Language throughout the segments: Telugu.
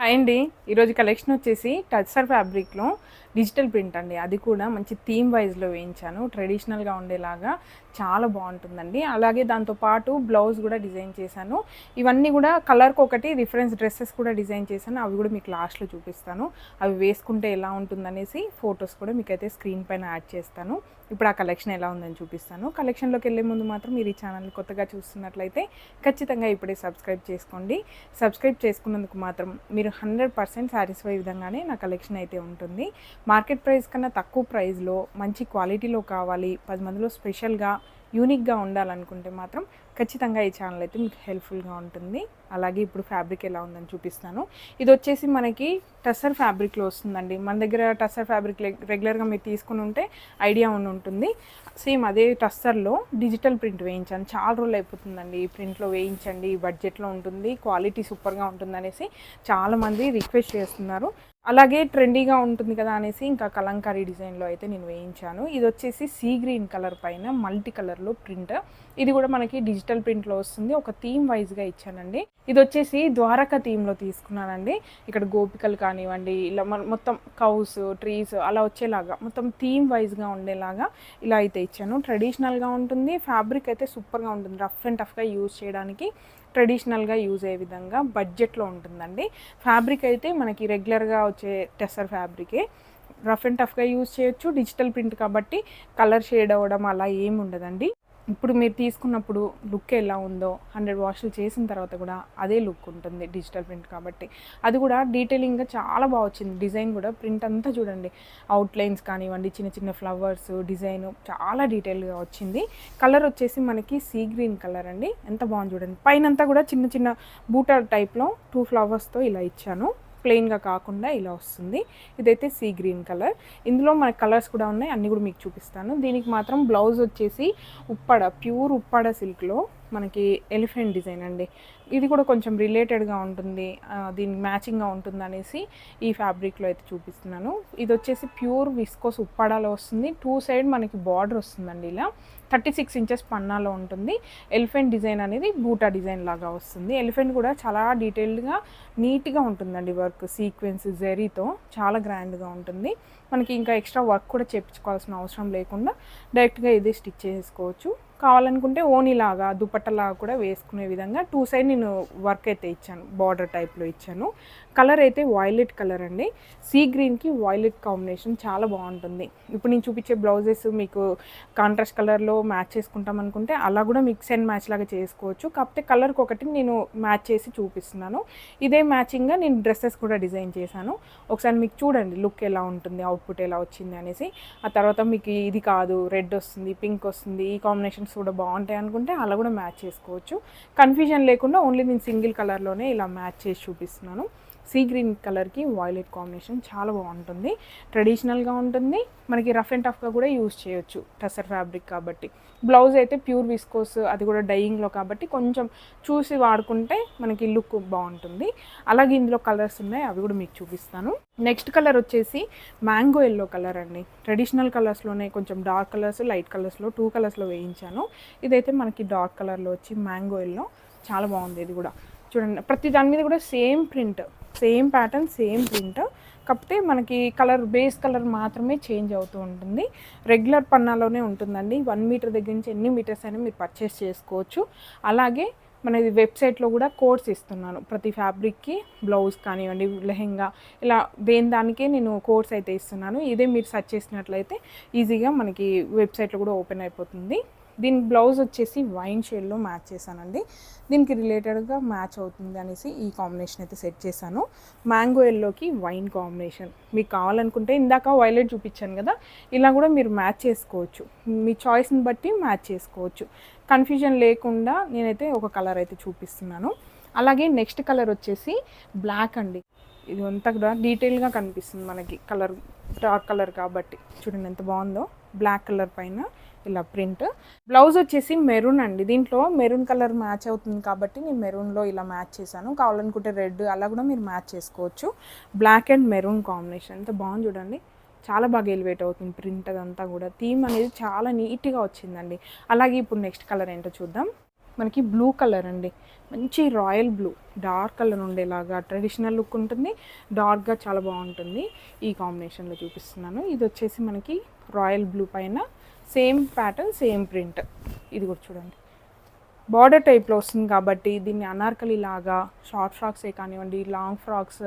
హాయ్ అండి. ఈరోజు కలెక్షన్ వచ్చేసి టస్సర్ ఫ్యాబ్రిక్లో డిజిటల్ ప్రింట్ అండి. అది కూడా మంచి థీమ్ వైజ్లో వేయించాను. ట్రెడిషనల్గా ఉండేలాగా చాలా బాగుంటుందండి. అలాగే దాంతోపాటు బ్లౌజ్ కూడా డిజైన్ చేశాను. ఇవన్నీ కూడా కలర్కి ఒకటి రిఫరెన్స్ డ్రెస్సెస్ కూడా డిజైన్ చేశాను. అవి కూడా మీకు లాస్ట్లో చూపిస్తాను. అవి వేసుకుంటే ఎలా ఉంటుందనేసి ఫొటోస్ కూడా మీకైతే స్క్రీన్ పైన యాడ్ చేస్తాను. ఇప్పుడు ఆ కలెక్షన్ ఎలా ఉందని చూపిస్తాను. కలెక్షన్లోకి వెళ్ళే ముందు మాత్రం మీరు ఈ ఛానల్ని కొత్తగా చూస్తున్నట్లయితే ఖచ్చితంగా ఇప్పుడే సబ్స్క్రైబ్ చేసుకోండి. సబ్స్క్రైబ్ చేసుకున్నందుకు మాత్రం మీరు 100% సాటిస్ఫై విధంగానే నా కలెక్షన్ అయితే ఉంటుంది. మార్కెట్ ప్రైస్ కన్నా తక్కువ ప్రైస్లో మంచి క్వాలిటీలో కావాలి, 10 మందిలో స్పెషల్గా యూనిక్గా ఉండాలనుకుంటే మాత్రం ఖచ్చితంగా ఈ ఛానల్ అయితే మీకు హెల్ప్ఫుల్గా ఉంటుంది. అలాగే ఇప్పుడు ఫ్యాబ్రిక్ ఎలా ఉందని చూపిస్తాను. ఇది వచ్చేసి మనకి టస్సర్ ఫ్యాబ్రిక్లో వస్తుందండి. మన దగ్గర టస్సర్ ఫ్యాబ్రిక్ రెగ్యులర్గా మీరు తీసుకుని ఉంటే ఐడియా ఉంటుంది. సేమ్ అదే టస్సర్లో డిజిటల్ ప్రింట్ వేయించాను. చాలా రోజులు అయిపోతుందండి ఈ ప్రింట్లో వేయించండి, బడ్జెట్లో ఉంటుంది, క్వాలిటీ సూపర్గా ఉంటుంది అనేసి చాలామంది రిక్వెస్ట్ చేస్తున్నారు. అలాగే ట్రెండీగా ఉంటుంది కదా అనేసి ఇంకా కలంకారీ డిజైన్లో అయితే నేను వేయించాను. ఇది వచ్చేసి సీ గ్రీన్ కలర్ పైన మల్టీ కలర్లో ప్రింట్. ఇది కూడా మనకి డిజిటల్ ప్రింట్లో వస్తుంది. ఒక థీమ్ వైజ్గా ఇచ్చానండి. ఇది వచ్చేసి ద్వారకా థీమ్లో తీసుకున్నానండి. ఇక్కడ గోపికలు కానివ్వండి, ఇలా మొత్తం కౌస్, ట్రీస్ అలా వచ్చేలాగా మొత్తం థీమ్ వైజ్గా ఉండేలాగా ఇలా అయితే ఇచ్చాను. ట్రెడిషనల్గా ఉంటుంది. ఫ్యాబ్రిక్ అయితే సూపర్గా ఉంటుంది. రఫ్ అండ్ టఫ్గా యూజ్ చేయడానికి ట్రెడిషనల్గా యూజ్ అయ్యే విధంగా బడ్జెట్లో ఉంటుందండి. ఫ్యాబ్రిక్ అయితే మనకి రెగ్యులర్గా వచ్చే టెస్సర్ ఫ్యాబ్రికే. రఫ్ అండ్ టఫ్గా యూజ్ చేయొచ్చు. డిజిటల్ ప్రింట్ కాబట్టి కలర్ షేడ్ అవ్వడం అలా ఏమి ఉండదండి. ఇప్పుడు మీరు తీసుకున్నప్పుడు లుక్ ఎలా ఉందో 100 వాష్లు చేసిన తర్వాత కూడా అదే లుక్ ఉంటుంది డిజిటల్ ప్రింట్ కాబట్టి. అది కూడా డీటెయిలింగ్గా చాలా బాగా వచ్చింది. డిజైన్ కూడా ప్రింట్ అంతా చూడండి, అవుట్లైన్స్ కానివ్వండి, చిన్న చిన్న ఫ్లవర్స్ డిజైన్ చాలా డీటెయిల్గా వచ్చింది. కలర్ వచ్చేసి మనకి సీ గ్రీన్ కలర్ అండి. ఎంత బాగుంది చూడండి. పైనంతా కూడా చిన్న చిన్న బూటా టైప్లో 2 ఫ్లవర్స్తో ఇలా ఇచ్చాను. ప్లెయిన్గా కాకుండా ఇలా వస్తుంది. ఇదైతే సీ గ్రీన్ కలర్. ఇందులో మనకి కలర్స్ కూడా ఉన్నాయి, అన్నీ కూడా మీకు చూపిస్తాను. దీనికి మాత్రం బ్లౌజ్ వచ్చేసి ఉప్పాడ, ప్యూర్ ఉప్పాడ సిల్క్లో మనకి ఎలిఫెంట్ డిజైన్ అండి. ఇది కూడా కొంచెం రిలేటెడ్గా ఉంటుంది, దీనికి మ్యాచింగ్గా ఉంటుంది అనేసి ఈ ఫ్యాబ్రిక్లో అయితే చూపిస్తున్నాను. ఇది వచ్చేసి ప్యూర్ విస్కోస్ ఉప్పాడాలో వస్తుంది. 2 సైడ్ మనకి బార్డర్ వస్తుందండి. ఇలా 36 ఇంచెస్ పన్నాలో ఉంటుంది. ఎలిఫెంట్ డిజైన్ అనేది బూటా డిజైన్ లాగా వస్తుంది. ఎలిఫెంట్ కూడా చాలా డీటెయిల్డ్గా నీట్గా ఉంటుందండి. వర్క్ సీక్వెన్స్ జెరీతో చాలా గ్రాండ్గా ఉంటుంది. మనకి ఇంకా ఎక్స్ట్రా వర్క్ కూడా చేయించుకోవాల్సిన అవసరం లేకుండా డైరెక్ట్గా ఇదే స్టిచ్ చేసుకోవచ్చు. కావాలనుకుంటే ఓనీలాగా దుపట్టలాగా కూడా వేసుకునే విధంగా 2 సైడ్ నేను వర్క్ అయితే ఇచ్చాను. బార్డర్ టైప్లో ఇచ్చాను. కలర్ అయితే వైలెట్ కలర్ అండి. సీ గ్రీన్కి వైలెట్ కాంబినేషన్ చాలా బాగుంటుంది. ఇప్పుడు నేను చూపించే బ్లౌజెస్ మీకు కాంట్రాస్ట్ కలర్లో మ్యాచ్ చేసుకుంటాం అనుకుంటే అలా కూడా మిక్స్ అండ్ మ్యాచ్ లాగా చేసుకోవచ్చు. కాకపోతే కలర్కి ఒకటి నేను మ్యాచ్ చేసి చూపిస్తున్నాను. ఇదే మ్యాచింగ్గా నేను డ్రెస్సెస్ కూడా డిజైన్ చేశాను. ఒకసారి మీకు చూడండి లుక్ ఎలా ఉంటుంది, అవుట్పుట్ ఎలా వచ్చింది అనేసి. ఆ తర్వాత మీకు ఇది కాదు, రెడ్ వస్తుంది, పింక్ వస్తుంది, ఈ కాంబినేషన్స్ కూడా బాగుంటాయి అనుకుంటే అలా కూడా మ్యాచ్ చేసుకోవచ్చు. కన్ఫ్యూజన్ లేకుండా ఓన్లీ నేను సింగిల్ కలర్లోనే ఇలా మ్యాచ్ చేసి చూపిస్తున్నాను. సీ గ్రీన్ కలర్కి వైలెట్ కాంబినేషన్ చాలా బాగుంటుంది. ట్రెడిషనల్గా ఉంటుంది. మనకి రఫ్ అండ్ టఫ్గా కూడా యూజ్ చేయొచ్చు టస్సర్ ఫ్యాబ్రిక్ కాబట్టి. బ్లౌజ్ అయితే ప్యూర్ విస్కోస్, అది కూడా డైయింగ్లో కాబట్టి కొంచెం చూసి వాడుకుంటే మనకి లుక్ బాగుంటుంది. అలాగే ఇందులో కలర్స్ ఉన్నాయి, అవి కూడా మీకు చూపిస్తాను. నెక్స్ట్ కలర్ వచ్చేసి మ్యాంగో ఎల్లో కలర్ అండి. ట్రెడిషనల్ కలర్స్లోనే కొంచెం డార్క్ కలర్స్, లైట్ కలర్స్లో 2 కలర్స్లో వేయించాను. ఇదైతే మనకి డార్క్ కలర్లో వచ్చి మ్యాంగో ఎల్లో చాలా బాగుంది. ఇది కూడా చూడండి, ప్రతి దాని మీద కూడా same print, same pattern, same print. కాకపోతే మనకి కలర్, బేస్ కలర్ మాత్రమే చేంజ్ అవుతూ ఉంటుంది. రెగ్యులర్ పన్నాలోనే ఉంటుందండి. 1 మీటర్ దగ్గర నుంచి ఎన్ని మీటర్స్ అయినా మీరు పర్చేస్ చేసుకోవచ్చు. అలాగే మనది వెబ్సైట్లో కూడా కోడ్స్ ఇస్తున్నాను. ప్రతి ఫ్యాబ్రిక్కి బ్లౌజ్ కానివ్వండి, లెహెంగా, ఇలా దేని దానికే నేను కోడ్స్ అయితే ఇస్తున్నాను. ఇదే మీరు సెర్చ్ చేసినట్లయితే ఈజీగా మనకి వెబ్సైట్లో కూడా ఓపెన్ అయిపోతుంది. దీని బ్లౌజ్ వచ్చేసి వైన్ షేడ్లో మ్యాచ్ చేశానండి. దీనికి రిలేటెడ్గా మ్యాచ్ అవుతుంది అనేసి ఈ కాంబినేషన్ అయితే సెట్ చేశాను. మ్యాంగో ఎల్లోకి వైన్ కాంబినేషన్ మీకు కావాలనుకుంటే ఇందాక వైలెట్ చూపించాను కదా, ఇలా కూడా మీరు మ్యాచ్ చేసుకోవచ్చు. మీ చాయిస్ని బట్టి మ్యాచ్ చేసుకోవచ్చు. కన్ఫ్యూజన్ లేకుండా నేనైతే ఒక కలర్ అయితే చూపిస్తున్నాను. అలాగే నెక్స్ట్ కలర్ వచ్చేసి బ్లాక్ అండి. ఇది అంతా కూడా డీటెయిల్గా కనిపిస్తుంది మనకి. కలర్ డార్క్ కలర్ కాబట్టి చూడండి ఎంత బాగుందో. బ్లాక్ కలర్ పైన ఇలా ప్రింట్. బ్లౌజ్ వచ్చేసి మెరూన్ అండి. దీంట్లో మెరూన్ కలర్ మ్యాచ్ అవుతుంది కాబట్టి నేను మెరూన్లో ఇలా మ్యాచ్ చేశాను. కావాలనుకుంటే రెడ్ అలా కూడా మీరు మ్యాచ్ చేసుకోవచ్చు. బ్లాక్ అండ్ మెరూన్ కాంబినేషన్ ఎంత బాగుంది చూడండి. చాలా బాగా ఎలివేట్ అవుతుంది ప్రింట్. అదంతా కూడా థీమ్ అనేది చాలా నీట్గా వచ్చిందండి. అలాగే ఇప్పుడు నెక్స్ట్ కలర్ ఏంటో చూద్దాం. మనకి బ్లూ కలర్ అండి, మంచి రాయల్ బ్లూ, డార్క్ కలర్ ఉండేలాగా ట్రెడిషనల్ లుక్ ఉంటుంది, డార్క్గా చాలా బాగుంటుంది. ఈ కాంబినేషన్లో చూపిస్తున్నాను. ఇది వచ్చేసి మనకి రాయల్ బ్లూ పైన సేమ్ ప్యాటర్న్ సేమ్ ప్రింట్. ఇది కూడా చూడండి, బార్డర్ టైప్లో వస్తుంది కాబట్టి దీన్ని అనార్కలి లాగా షార్ట్ ఫ్రాక్సే కానివ్వండి, లాంగ్ ఫ్రాక్స్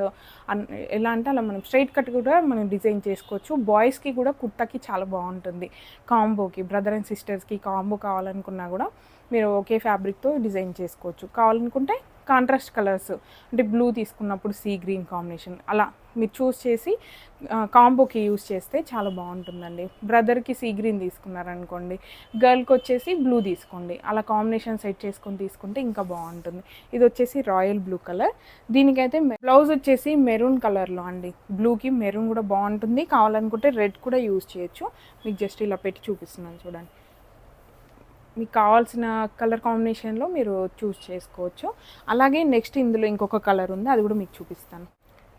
ఎలా అంటే అలా మనం స్ట్రైట్ కట్ కూడా మనం డిజైన్ చేసుకోవచ్చు. బాయ్స్కి కూడా కుర్తాకి చాలా బాగుంటుంది. కాంబోకి బ్రదర్ అండ్ సిస్టర్స్కి కాంబో కావాలనుకున్నా కూడా మీరు ఒకే ఫ్యాబ్రిక్తో డిజైన్ చేసుకోవచ్చు. కావాలనుకుంటే కాంట్రాస్ట్ కలర్స్ అంటే బ్లూ తీసుకున్నప్పుడు సీ గ్రీన్ కాంబినేషన్ అలా మీరు చూస్ చేసి కాంబోకి యూస్ చేస్తే చాలా బాగుంటుందండి. బ్రదర్కి సీ గ్రీన్ తీసుకున్నారనుకోండి, గర్ల్కి వచ్చేసి బ్లూ తీసుకోండి, అలా కాంబినేషన్ సెట్ చేసుకొని తీసుకుంటే ఇంకా బాగుంటుంది. ఇది వచ్చేసి రాయల్ బ్లూ కలర్. దీనికైతే బ్లౌజ్ వచ్చేసి మెరూన్ కలర్లో అండి. బ్లూకి మెరూన్ కూడా బాగుంటుంది, కావాలనుకుంటే రెడ్ కూడా యూస్ చేయొచ్చు. మీకు జస్ట్ ఇలా పెట్టి చూపిస్తున్నాను చూడండి. మీకు కావాల్సిన కలర్ కాంబినేషన్లో మీరు చూస్ చేసుకోవచ్చు. అలాగే నెక్స్ట్ ఇందులో ఇంకొక కలర్ ఉంది, అది కూడా మీకు చూపిస్తాను.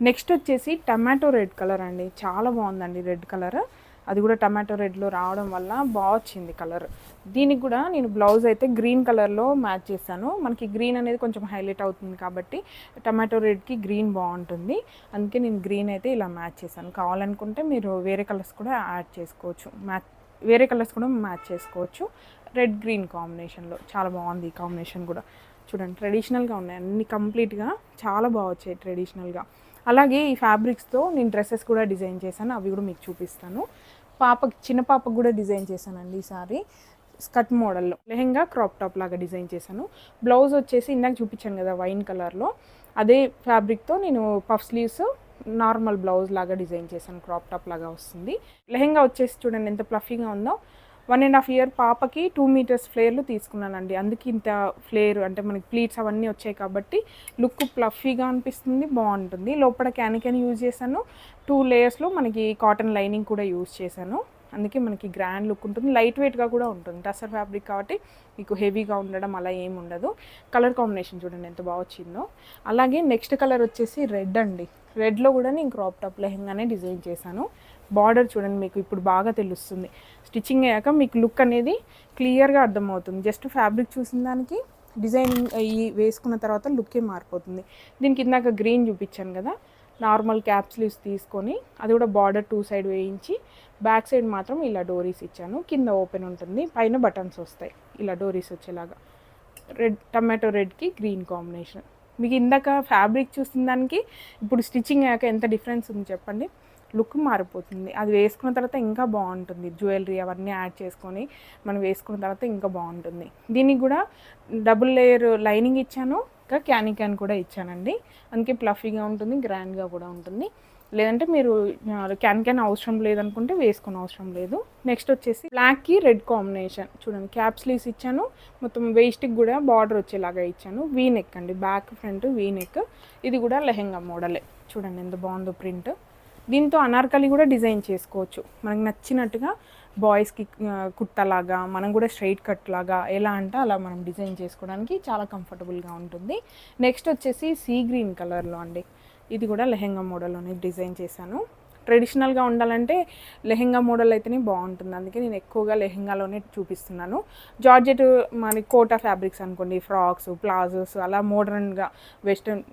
నెక్స్ట్ వచ్చేసి టమాటో రెడ్ కలర్ అండి. చాలా బాగుందండి రెడ్ కలర్. అది కూడా టమాటో రెడ్లో రావడం వల్ల బాగా వచ్చింది కలర్. దీనికి కూడా నేను బ్లౌజ్ అయితే గ్రీన్ కలర్లో మ్యాచ్ చేశాను. మనకి గ్రీన్ అనేది కొంచెం హైలైట్ అవుతుంది కాబట్టి టమాటో రెడ్కి గ్రీన్ బాగుంటుంది, అందుకే నేను గ్రీన్ అయితే ఇలా మ్యాచ్ చేశాను. కావాలనుకుంటే మీరు వేరే కలర్స్ కూడా యాడ్ చేసుకోవచ్చు, వేరే కలర్స్ కూడా మ్యాచ్ చేసుకోవచ్చు. రెడ్ గ్రీన్ కాంబినేషన్లో చాలా బాగుంది ఈ కాంబినేషన్ కూడా. చూడండి, ట్రెడిషనల్గా ఉన్నాయి అన్ని, కంప్లీట్గా చాలా బాగా వచ్చాయి ట్రెడిషనల్గా. అలాగే ఈ ఫ్యాబ్రిక్స్తో నేను డ్రెస్సెస్ కూడా డిజైన్ చేశాను, అవి కూడా మీకు చూపిస్తాను. చిన్న పాపకు కూడా డిజైన్ చేశానండి ఈసారి. స్కర్ట్ మోడల్లో లెహెంగా క్రాప్ టాప్ లాగా డిజైన్ చేశాను. బ్లౌజ్ వచ్చేసి ఇందాక చూపించాను కదా వైన్ కలర్లో, అదే ఫ్యాబ్రిక్తో నేను పఫ్ స్లీవ్స్ నార్మల్ బ్లౌజ్ లాగా డిజైన్ చేశాను, క్రాప్ టాప్ లాగా వస్తుంది. లెహెంగా వచ్చేసి చూడండి ఎంత ఫ్లఫీగా ఉందో. 1.5 year పాపకి 2 meters ఫ్లేర్లు తీసుకున్నానండి, అందుకే ఇంత ఫ్లేర్ అంటే మనకి ప్లీట్స్ అవన్నీ వచ్చాయి కాబట్టి లుక్ ఫ్లఫీగా అనిపిస్తుంది, బాగుంటుంది. లోపల క్యాన్ యూజ్ చేశాను, 2 layers మనకి కాటన్ లైనింగ్ కూడా యూజ్ చేశాను, అందుకే మనకి గ్రాండ్ లుక్ ఉంటుంది. లైట్ వెయిట్గా కూడా ఉంటుంది, టసర్ ఫ్యాబ్రిక్ కాబట్టి మీకు హెవీగా ఉండడం అలా ఏమి ఉండదు. కలర్ కాంబినేషన్ చూడండి ఎంత బాగా వచ్చిందో. అలాగే నెక్స్ట్ కలర్ వచ్చేసి రెడ్ అండి. రెడ్లో కూడా నేను క్రాప్ టాప్ లెహంగానే డిజైన్ చేశాను. బార్డర్ చూడండి, మీకు ఇప్పుడు బాగా తెలుస్తుంది. స్టిచ్చింగ్ అయ్యాక మీకు లుక్ అనేది క్లియర్గా అర్థమవుతుంది. జస్ట్ ఫ్యాబ్రిక్ చూసిన దానికి డిజైనింగ్ అయ్యి వేసుకున్న తర్వాత లుక్కే మారిపోతుంది. దీనికి ఇందాక గ్రీన్ చూపించాను కదా, నార్మల్ క్యాప్ స్లీవ్స్ తీసుకొని అది కూడా బార్డర్ 2 side వేయించి బ్యాక్ సైడ్ మాత్రం ఇలా డోరీస్ ఇచ్చాను. కింద ఓపెన్ ఉంటుంది, పైన బటన్స్ వస్తాయి ఇలా డోరీస్ వచ్చేలాగా. రెడ్ టమాటో రెడ్కి గ్రీన్ కాంబినేషన్. మీకు ఇందాక ఫ్యాబ్రిక్ చూసిన దానికి ఇప్పుడు స్టిచ్చింగ్ అయ్యాక ఎంత డిఫరెన్స్ ఉంది చెప్పండి, లుక్ మారిపోతుంది. అది వేసుకున్న తర్వాత ఇంకా బాగుంటుంది, జ్యువెలరీ అవన్నీ యాడ్ చేసుకొని మనం వేసుకున్న తర్వాత ఇంకా బాగుంటుంది. దీనికి కూడా డబుల్ లేయర్ లైనింగ్ ఇచ్చాను, ఇంకా క్యాన్ కూడా ఇచ్చానండి, అందుకే ప్లఫీగా ఉంటుంది, గ్రాండ్గా కూడా ఉంటుంది. లేదంటే మీరు క్యాన్ అవసరం లేదనుకుంటే వేసుకునే అవసరం లేదు. నెక్స్ట్ వచ్చేసి బ్లాక్కి రెడ్ కాంబినేషన్ చూడండి, క్యాప్ స్లీవ్స్ ఇచ్చాను, మొత్తం వేస్ట్కి కూడా బార్డర్ వచ్చేలాగా ఇచ్చాను. వీ నెక్ అండి, బ్యాక్ ఫ్రంట్ వీ నెక్. ఇది కూడా లెహెంగా మోడలే, చూడండి ఎంత బాగుందో ప్రింట్. దీంతో అనార్కలి కూడా డిజైన్ చేసుకోవచ్చు మనకు నచ్చినట్టుగా. బాయ్స్కి కుట్టలాగా, మనం కూడా స్ట్రైట్ కట్ లాగా ఎలా అంటే అలా మనం డిజైన్ చేసుకోవడానికి చాలా కంఫర్టబుల్గా ఉంటుంది. నెక్స్ట్ వచ్చేసి సీ గ్రీన్ కలర్లో అండి, ఇది కూడా లెహెంగా మోడల్లోనే డిజైన్ చేశాను. ట్రెడిషనల్గా ఉండాలంటే లెహెంగా మోడల్ అయితేనే బాగుంటుంది, అందుకే నేను ఎక్కువగా లెహెంగాలోనే చూపిస్తున్నాను. జార్జెట్ మన కోటా ఫ్యాబ్రిక్స్ అనుకోండి, ఫ్రాక్స్ ప్లాజోస్ అలా మోడర్న్గా వెస్ట్రన్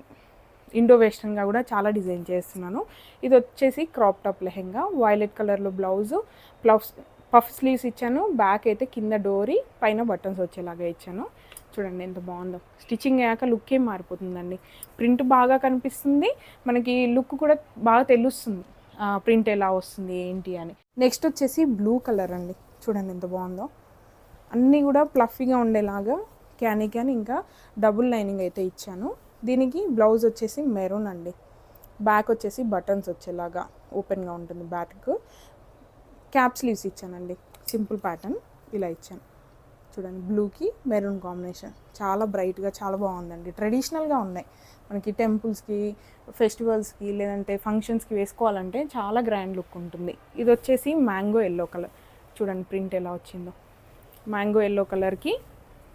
ఇండో వెస్ట్రన్గా కూడా చాలా డిజైన్ చేస్తున్నాను. ఇది వచ్చేసి క్రాప్ టాప్ లెహెంగా, వైలెట్ కలర్లో బ్లౌజు, పఫ్ స్లీవ్స్ ఇచ్చాను. బ్యాక్ అయితే కింద డోరీ, పైన బటన్స్ వచ్చేలాగా ఇచ్చాను. చూడండి ఎంత బాగుందో. స్టిచ్చింగ్ అయ్యాక లుక్ ఏం మారిపోతుందండి, ప్రింట్ బాగా కనిపిస్తుంది, మనకి లుక్ కూడా బాగా తెలుస్తుంది ప్రింట్ ఎలా వస్తుంది ఏంటి అని. నెక్స్ట్ వచ్చేసి బ్లూ కలర్ అండి, చూడండి ఎంత బాగుందో. అన్నీ కూడా ప్లఫీగా ఉండేలాగా క్యాన్ ఇంకా డబుల్ లైనింగ్ అయితే ఇచ్చాను. దీనికి బ్లౌజ్ వచ్చేసి మెరూన్ అండి, బ్యాక్ వచ్చేసి బటన్స్ వచ్చేలాగా ఓపెన్గా ఉంటుంది బ్యాక్. క్యాప్ స్లీవ్స్ ఇచ్చానండి, సింపుల్ ప్యాటర్న్ ఇలా ఇచ్చాను. చూడండి బ్లూకి మెరూన్ కాంబినేషన్ చాలా బ్రైట్గా చాలా బాగుందండి. ట్రెడిషనల్గా ఉన్నాయి, మనకి టెంపుల్స్కి ఫెస్టివల్స్కి లేదంటే ఫంక్షన్స్కి వేసుకోవాలంటే చాలా గ్రాండ్ లుక్ ఉంటుంది. ఇది వచ్చేసి మ్యాంగో ఎల్లో కలర్, చూడండి ప్రింట్ ఎలా వచ్చిందో. మ్యాంగో ఎల్లో కలర్కి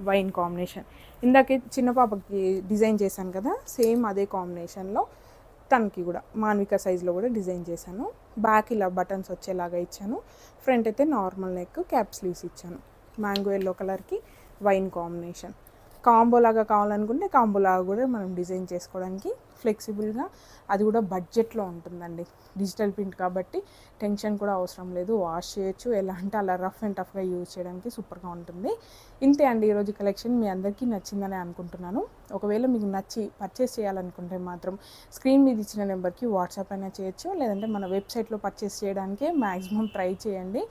వైన్ కాంబినేషన్. ఇందాకే చిన్న పాపకి డిజైన్ చేశాను కదా, సేమ్ అదే కాంబినేషన్లో తనకి కూడా మాన్విక సైజులో కూడా డిజైన్ చేశాను. బ్యాక్ ఇలా బటన్స్ వచ్చేలాగా ఇచ్చాను, ఫ్రంట్ అయితే నార్మల్ నెక్, క్యాప్ స్లీవ్స్ ఇచ్చాను. మ్యాంగో ఎల్లో కలర్కి వైన్ కాంబినేషన్. కాంబో లాగా కావాలనుకుంటే కాంబో లాగా కూడా మనం డిజైన్ చేసుకోవడానికి ఫ్లెక్సిబుల్గా, అది కూడా బడ్జెట్లో ఉంటుందండి. డిజిటల్ ప్రింట్ కాబట్టి టెన్షన్ కూడా అవసరం లేదు, వాష్ చేయొచ్చు, ఎలా అంటే అలా రఫ్ అండ్ టఫ్గా యూజ్ చేయడానికి సూపర్గా ఉంటుంది. ఇంతే అండి ఈరోజు కలెక్షన్. మీ అందరికీ నచ్చిందని అనుకుంటున్నాను. ఒకవేళ మీకు నచ్చి పర్చేస్ చేయాలనుకుంటే మాత్రం స్క్రీన్ మీద ఇచ్చిన నెంబర్కి వాట్సాప్ అయినా చేయొచ్చు, లేదంటే మన వెబ్సైట్లో పర్చేస్ చేయడానికే మ్యాక్సిమం ట్రై చేయండి.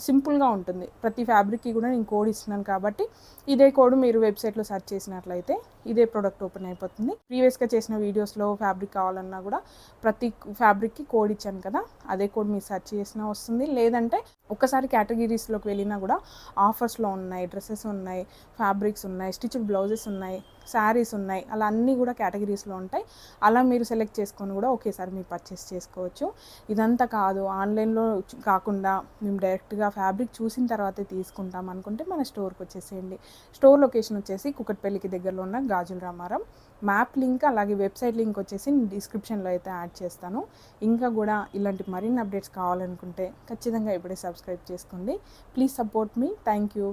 సింపుల్గా ఉంటుంది. ప్రతి ఫ్యాబ్రిక్కి కూడా నేను కోడ్ ఇస్తున్నాను కాబట్టి ఇదే కోడ్ మీరు వెబ్సైట్లో సెర్చ్ చేసినట్లయితే ఇదే ప్రోడక్ట్ ఓపెన్ అయిపోతుంది. ప్రీవియస్గా చేసిన వీడియోస్లో ఫ్యాబ్రిక్ కావాలన్నా కూడా ప్రతి ఫ్యాబ్రిక్కి కోడ్ ఇచ్చాను కదా, అదే కోడ్ మీరు సెర్చ్ చేసినా వస్తుంది. లేదంటే ఒక్కసారి కేటగిరీస్లోకి వెళ్ళినా కూడా ఆఫర్స్లో ఉన్నాయి, డ్రెస్సెస్ ఉన్నాయి, ఫ్యాబ్రిక్స్ ఉన్నాయి, స్టిచ్డ్ బ్లౌజెస్ ఉన్నాయి, శారీస్ ఉన్నాయి, అలా అన్నీ కూడా కేటగిరీస్లో ఉంటాయి. అలా మీరు సెలెక్ట్ చేసుకొని కూడా ఒకేసారి మీరు పర్చేస్ చేసుకోవచ్చు. ఇదంతా కాదు, ఆన్లైన్లో కాకుండా మేము డైరెక్ట్గా ఫ్యాబ్రిక్ చూసిన తర్వాతే తీసుకుంటాం అనుకుంటే మన స్టోర్కి వచ్చేసేయండి. స్టోర్ లొకేషన్ వచ్చేసి కుకట్పల్లికి దగ్గరలో ఉన్న గాజుల రామారం. మ్యాప్ లింక్ అలాగే వెబ్సైట్ లింక్ వచ్చేసి డిస్క్రిప్షన్లో అయితే యాడ్ చేస్తాను. ఇంకా కూడా ఇలాంటి మరిన్ని అప్డేట్స్ కావాలనుకుంటే ఖచ్చితంగా ఇప్పుడే సబ్స్క్రైబ్ చేసుకోండి. Please support me. Thank you.